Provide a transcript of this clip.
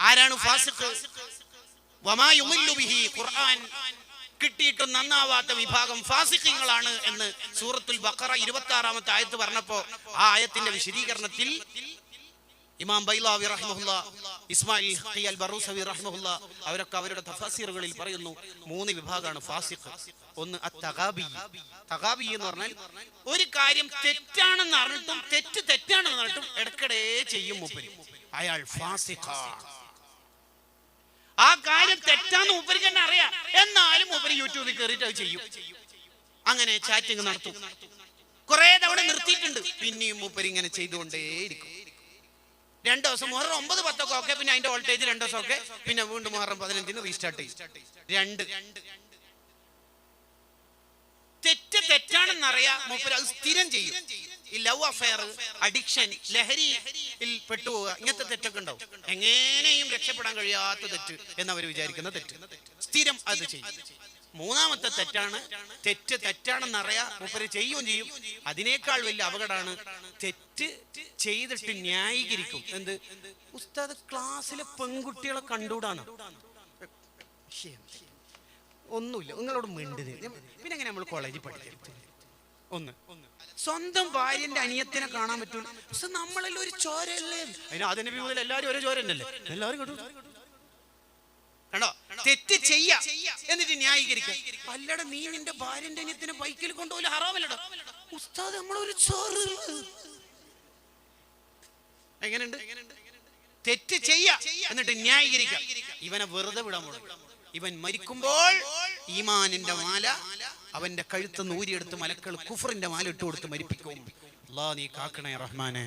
ആരാണ് ഫാസിഖ്? വമാ യുമില്ലു ബിഹി, ഖുർആൻ കിട്ടിയിട്ടും നന്നാവാത്ത വിഭാഗം ഫാസിഖീങ്ങളാണ് എന്ന് സൂറത്തുൽ ബഖറ 26-ാമത്തെ ആയത്ത് പറഞ്ഞപ്പോൾ ആ ആയത്തിന്റെ വിശദീകരണത്തിൽ ഇമാം ബൈലാവി റഹ്മഹുല്ലാ, ഇസ്മായിൽ ഖിയൽ ബറൂസവി റഹ്മഹുല്ലാ അവരൊക്കെ അവരുടെ തഫ്സീറുകളിൽ പറയുന്നു 3 വിഭാഗമാണ് ഫാസിഖ്. ഒന്ന് അത്തഗാബി. തഗാബി എന്ന് പറഞ്ഞാൽ ഒരു കാര്യം തെറ്റാണെന്ന് അറിഞ്ഞിട്ടും തെറ്റാണെന്ന് പറഞ്ഞിട്ടും ഇടയ്ക്കിടെ ചെയ്യും മൂപ്പര്, അയാൾ ഫാസിഖാണ്. ആ കാര്യം തെറ്റാന്ന് മൂപ്പർക്ക് തന്നെ അറിയാം, എന്നാലും മൂപ്പര് യൂട്യൂബിൽ കയറിയിട്ട് അത് ചെയ്യും. അങ്ങനെ ചാറ്റിങ് നടത്തും. കുറെ തവണ നിർത്തിയിട്ടുണ്ട്, പിന്നെയും മൂപ്പര് ഇങ്ങനെ ചെയ്തുകൊണ്ടേയിരിക്കും. 2 ദിവസം മുഹറം 9, 10 ഒക്കെ, പിന്നെ അതിന്റെ വോൾട്ടേജ് 2 ദിവസം ഒക്കെ, പിന്നെ വീണ്ടും മുഹറം 15 റീസ്റ്റാർട്ട് ചെയ്യും. തെറ്റാണെന്നറിയാം, മൂപ്പര് അത് സ്ഥിരം ചെയ്യും. ഈ ലവ് അഫെയർ, അഡിക്ഷൻ, ലഹരിയിൽ പെട്ടുപോവുക, ഇങ്ങനത്തെ തെറ്റൊക്കെ ഉണ്ടാവും. എങ്ങനെയും രക്ഷപ്പെടാൻ കഴിയാത്ത തെറ്റ് എന്നവർ വിചാരിക്കുന്ന തെറ്റ് സ്ഥിരം അത് ചെയ്യും. 3-ാമത്തെ തെറ്റാണ്, തെറ്റാണെന്നറിയാം, മൂപ്പര് ചെയ്യുകയും ചെയ്യും. അതിനേക്കാൾ വലിയ അപകടമാണ് തെറ്റ് ചെയ്തിട്ട് ന്യായീകരിക്കും. എന്ത് ഉസ്താദ്, ക്ലാസ്സിലെ പെൺകുട്ടികളെ കണ്ടുകൂടാണ്, ഒന്നുമില്ല, നിങ്ങളോട് മിണ്ടുന്നില്ല, പിന്നെ എങ്ങനെ നമ്മൾ കോളേജിൽ പഠിക്കരുത്? ഒന്ന് സ്വന്തം ഭാര്യന്റെ അനിയത്തിനെ കാണാൻ പറ്റൂല, പക്ഷെ നമ്മളെല്ലാം ഒരു ചോരയല്ലേ? അതിന്റെ വിമൂലം എല്ലാവരും ഓരോ ചോര തന്നെയല്ലേ, എല്ലാവരും കണ്ടോ? തെറ്റ് ചെയ്യാ എന്നിട്ട് ന്യായീകരിക്കുക. അല്ലട, നീ നിന്റെ ഭാര്യന്റെ അനിയത്തിനെ ബൈക്കിൽ കൊണ്ടുപോലും ഹറാമല്ലടോ ഉസ്താദ്, നമ്മളൊരു ചോറ്. എങ്ങനെയുണ്ട്? തെറ്റ് ചെയ്യാ എന്നിട്ട് ന്യായീകരിക്കുക. ഇവനെ വെറുതെ വിടാൻ പോകും. ഇവൻ മരിക്കുമ്പോൾ ഈമാനിന്റെ മാല അവന്റെ കഴുത്ത് നൂരിയെടുത്ത് മലക്കൾ കുഫറിന്റെ മാല ഇട്ട് കൊടുത്ത് മരിപ്പിക്കും. അല്ലാഹ് നീ കാക്കണേ റഹ്മാനെ.